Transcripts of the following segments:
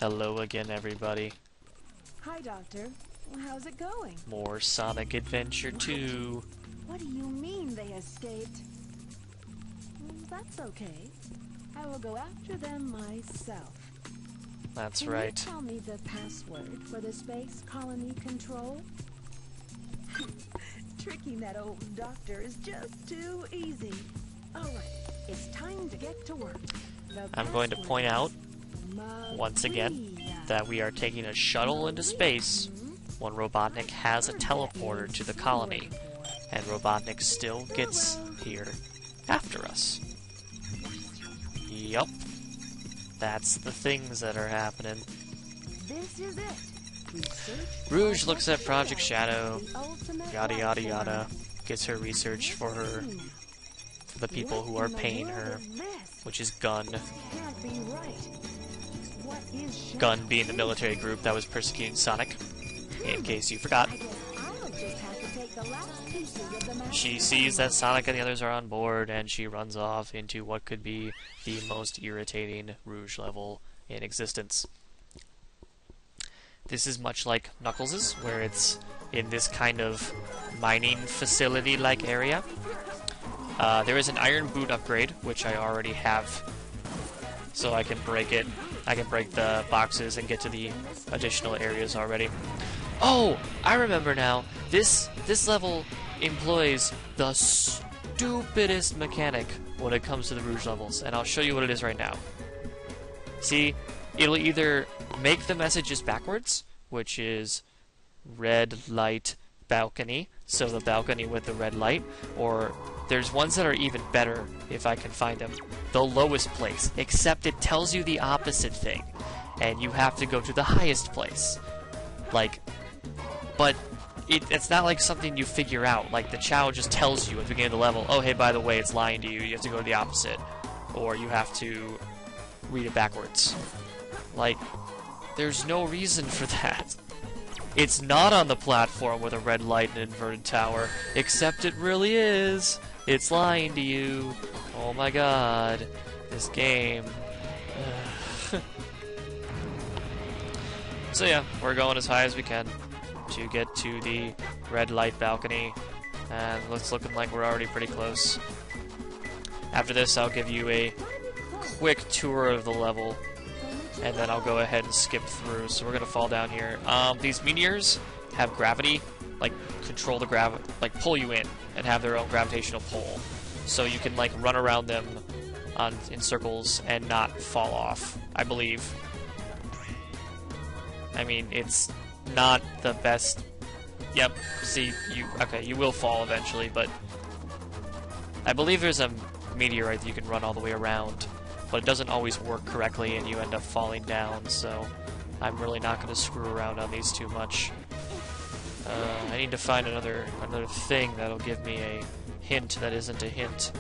Hello again, everybody. Hi, Doctor. How's it going? More Sonic Adventure 2. What do you mean they escaped? That's okay. I will go after them myself. That's Can right. you tell me the password for the space colony control? Tricking that old doctor is just too easy. Alright, it's time to get to work. I'm going to point out, once again, that we are taking a shuttle into space when Robotnik has a teleporter to the colony, and Robotnik still gets here after us. Yup. That's the things that are happening. This is it. Rouge looks at Project Shadow, yada yada yada, gets her research for the people who are paying her, which is Gun. Gun being the military group that was persecuting Sonic, in case you forgot. She sees that Sonic and the others are on board, and she runs off into what could be the most irritating Rouge level in existence. This is much like Knuckles', where it's in this kind of mining facility-like area. There is an iron boot upgrade, which I already have, so I can break it. I can break the boxes and get to the additional areas already. Oh, I remember now. This level employs the stupidest mechanic when it comes to the Rouge levels, and I'll show you what it is right now. See, it'll either make the messages backwards, which is red light balcony, so the balcony with the red light, or there's ones that are even better if I can find them. The lowest place, except it tells you the opposite thing, and you have to go to the highest place. But it's not like something you figure out. Like, the Chow just tells you at the beginning of the level, oh, hey, by the way, it's lying to you. You have to go to the opposite. Or you have to read it backwards. Like, there's no reason for that. It's not on the platform with a red light and inverted tower, except it really is. It's lying to you. Oh my god. This game. So yeah, we're going as high as we can to get to the red light balcony, and it's looking like we're already pretty close. After this, I'll give you a quick tour of the level, and then I'll go ahead and skip through. So we're gonna fall down here. These meteors have gravity, like control the like pull you in, and have their own gravitational pull. So you can like run around them in circles and not fall off, I believe. I mean, it's not the best. Yep, see, you will fall eventually, but I believe there's a meteorite that you can run all the way around, but it doesn't always work correctly and you end up falling down, so I'm really not going to screw around on these too much. I need to find another thing that'll give me a hint that isn't a hint.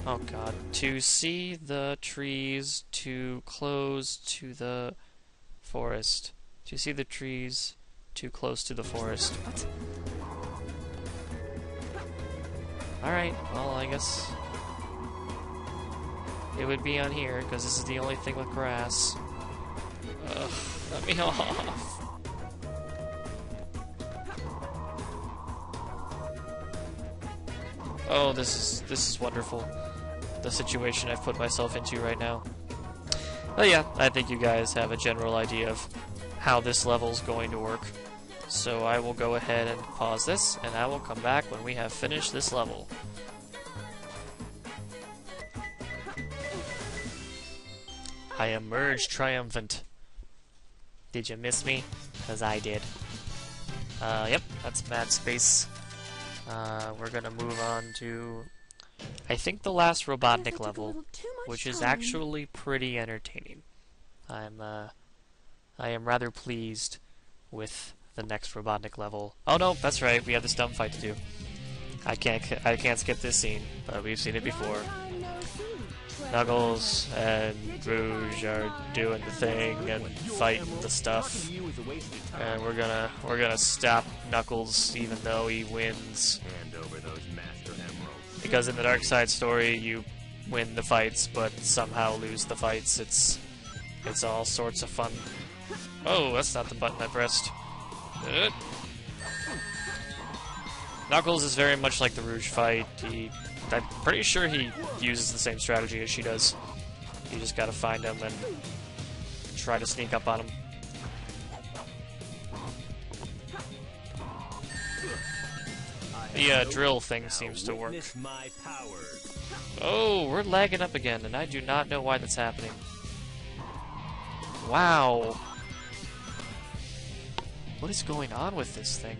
Oh god. To see the trees too close to the forest. To see the trees too close to the forest. What? Alright, well, I guess it would be on here, because this is the only thing with grass. Ugh, let me off. Oh, this is wonderful. The situation I've put myself into right now. But yeah, I think you guys have a general idea of how this level's going to work. So I will go ahead and pause this, and I will come back when we have finished this level. I emerged triumphant. Did you miss me? 'Cause I did. Yep, that's Mad Space. We're gonna move on to, I think, the last Robotnik level, which is actually pretty entertaining. I am rather pleased with the next Robotnik level. Oh no, that's right, we have this dumb fight to do. I can't skip this scene, but we've seen it before. Knuckles and Rouge are doing the thing and fighting the stuff, and we're gonna stop Knuckles even though he wins. Because in the Dark Side story, you win the fights, but somehow lose the fights. It's all sorts of fun. Oh, that's not the button I pressed. Knuckles is very much like the Rouge fight. I'm pretty sure he uses the same strategy as she does. You just gotta find him and try to sneak up on him. The drill thing seems to work. Oh, we're lagging up again, and I do not know why that's happening. Wow. What is going on with this thing?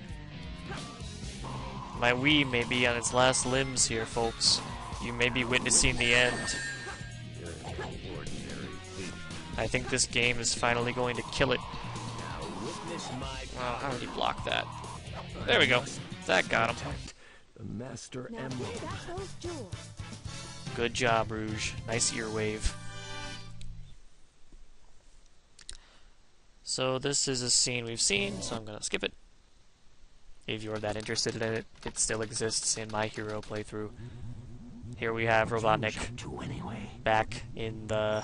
My Wii may be on its last limbs here, folks. You may be witnessing the end. I think this game is finally going to kill it. Wow, how did he block that? There we go. That got him. The Master Emerald. Good job, Rouge. Nice ear wave. So this is a scene we've seen, so I'm gonna skip it. If you're that interested in it, it still exists in my hero playthrough. Here we have Robotnik back in the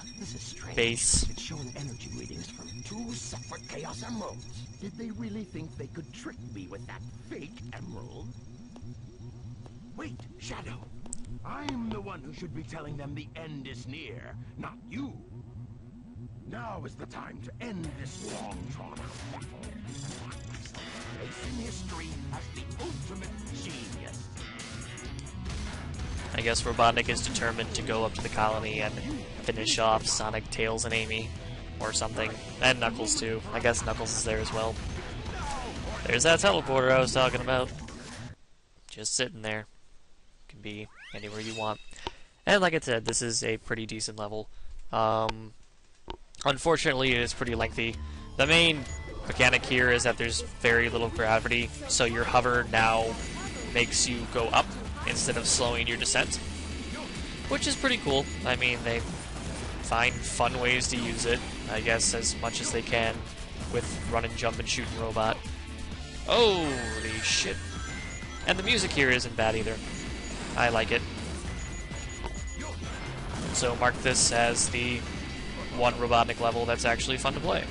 base. It's showing energy readings from 2 separate Chaos Emeralds. Did they really think they could trick me with that fake emerald? Wait, Shadow. I'm the one who should be telling them the end is near, not you. Now is the time to end this long drawn-out battle. Place in history as the ultimate genius. I guess Robotnik is determined to go up to the colony and finish off Sonic, Tails, and Amy, or something. And Knuckles, too. I guess Knuckles is there as well. There's that teleporter I was talking about. Just sitting there. Can be anywhere you want. And like I said, this is a pretty decent level. Unfortunately, it is pretty lengthy. The main mechanic here is that there's very little gravity, so your hover now makes you go up instead of slowing your descent, which is pretty cool. I mean, they find fun ways to use it, I guess, as much as they can with run and jump and shoot and robot. Holy shit. And the music here isn't bad either. I like it. So mark this as the one Robotnik level that's actually fun to play.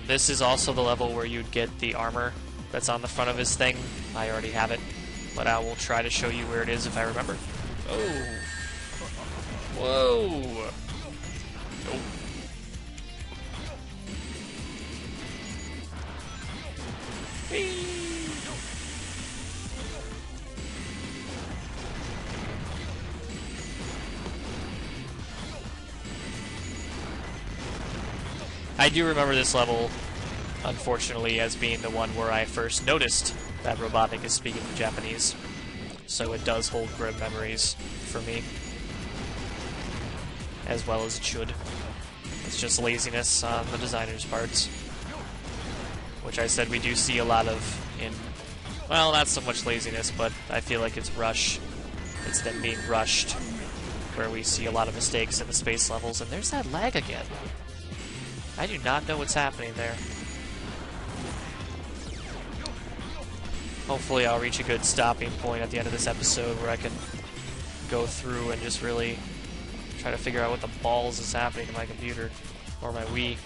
This is also the level where you'd get the armor that's on the front of his thing. I already have it, but I will try to show you where it is if I remember. Oh. Whoa. Oh. Whee. I do remember this level, unfortunately, as being the one where I first noticed that Robotnik is speaking Japanese. So it does hold grim memories for me, as well as it should. It's just laziness on the designer's parts, which I said we do see a lot of in, well, not so much laziness, but I feel like it's rush. It's them being rushed, where we see a lot of mistakes in the space levels, and there's that lag again. I do not know what's happening there. Hopefully I'll reach a good stopping point at the end of this episode where I can go through and just really try to figure out what the balls is happening to my computer or my Wii.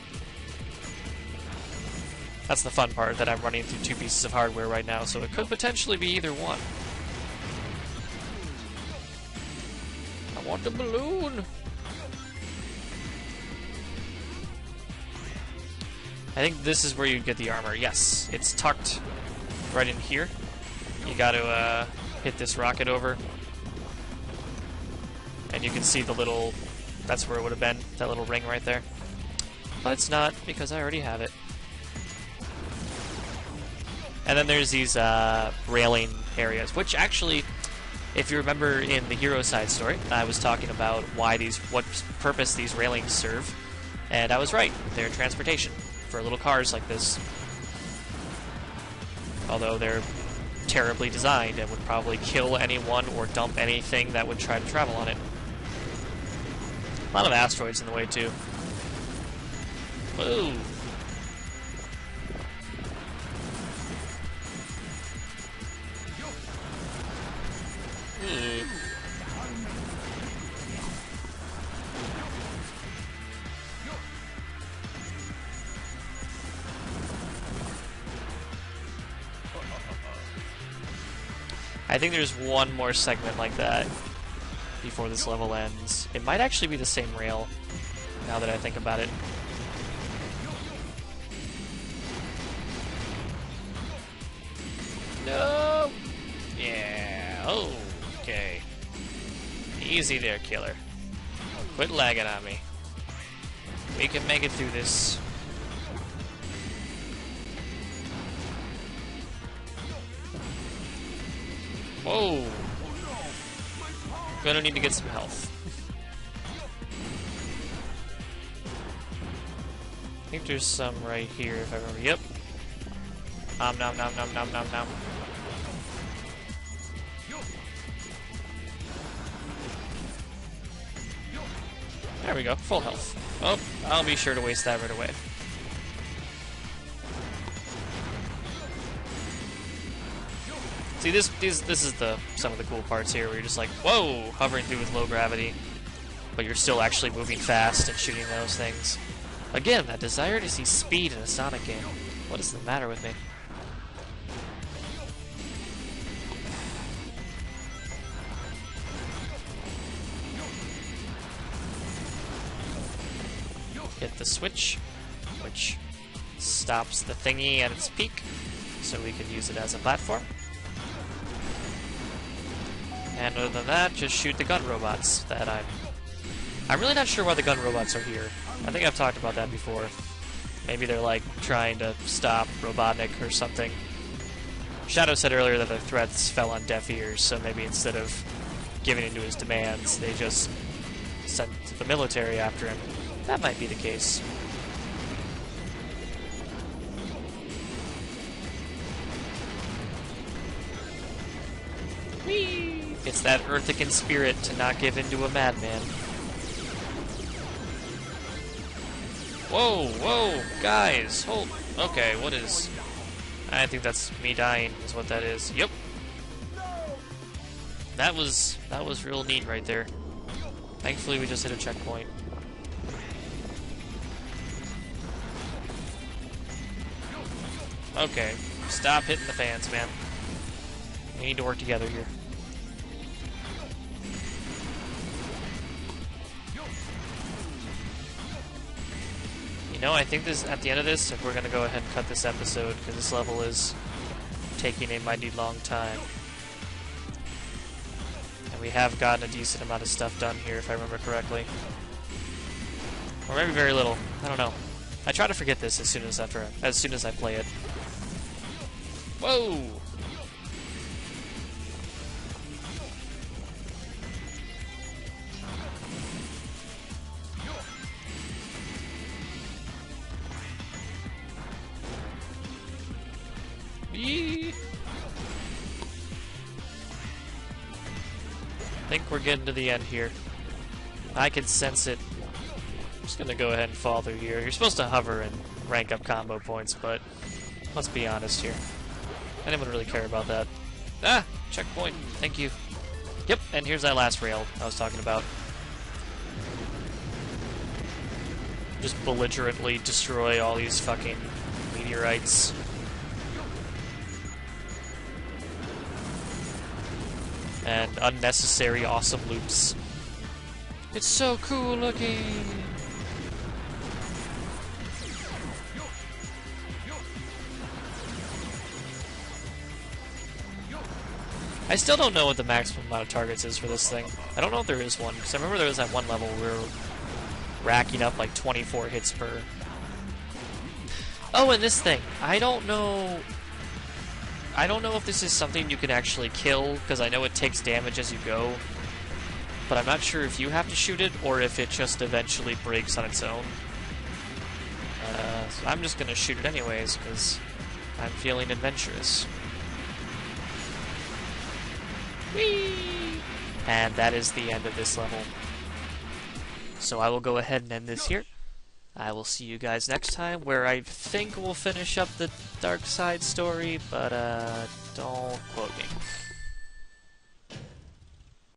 That's the fun part, that I'm running through 2 pieces of hardware right now, so it could potentially be either one. I want the balloon! I think this is where you get the armor. Yes, it's tucked right in here. You gotta hit this rocket over. And you can see the little, that's where it would have been, that little ring right there. But it's not, because I already have it. And then there's these railing areas, which actually, if you remember in the hero side story, I was talking about what purpose these railings serve. And I was right, they're transportation for little cars like this. Although they're terribly designed and would probably kill anyone or dump anything that would try to travel on it. A lot of asteroids in the way, too. Whoa! I think there's one more segment like that before this level ends. It might actually be the same rail, now that I think about it. No! Yeah, okay. Easy there, killer. Quit lagging on me. We can make it through this. Whoa! Gonna need to get some health. I think there's some right here if I remember. Yep. Nom nom nom nom nom nom nom. There we go, full health. Oh, I'll be sure to waste that right away. See, this is some of the cool parts here, where you're just like, whoa, hovering through with low gravity, but you're still actually moving fast and shooting those things. Again, that desire to see speed in a Sonic game. What is the matter with me? Hit the switch, which stops the thingy at its peak, so we can use it as a platform. And other than that, just shoot the gun robots that I'm really not sure why the gun robots are here. I think I've talked about that before. Maybe they're like trying to stop Robotnik or something. Shadow said earlier that the threats fell on deaf ears, so maybe instead of giving in to his demands, they just sent the military after him. That might be the case. Whee! It's that Earthican spirit to not give in to a madman. Whoa, whoa, guys, hold. Okay, what is? I think that's me dying, is what that is. Yep. That was real neat right there. Thankfully, we just hit a checkpoint. Okay, stop hitting the fans, man. We need to work together here. You know, I think this at the end of this, if we're gonna go ahead and cut this episode, because this level is taking a mighty long time. And we have gotten a decent amount of stuff done here, if I remember correctly. Or maybe very little. I don't know. I try to forget this as soon as I play it. Whoa! Yee! I think we're getting to the end here. I can sense it. I'm just gonna go ahead and fall through here. You're supposed to hover and rank up combo points, but let's be honest here. Anyone really care about that? Ah! Checkpoint. Thank you. Yep, and here's that last rail I was talking about. Just belligerently destroy all these fucking meteorites. And unnecessary awesome loops. It's so cool looking! I still don't know what the maximum amount of targets is for this thing. I don't know if there is one, because I remember there was that one level where we were racking up like 24 hits per... Oh, and this thing. I don't know if this is something you can actually kill, because I know it takes damage as you go. But I'm not sure if you have to shoot it, or if it just eventually breaks on its own. So I'm just gonna shoot it anyways, because I'm feeling adventurous. Whee! And that is the end of this level. So I will go ahead and end this here. I will see you guys next time, where I think we'll finish up the Dark Side story, but don't quote me.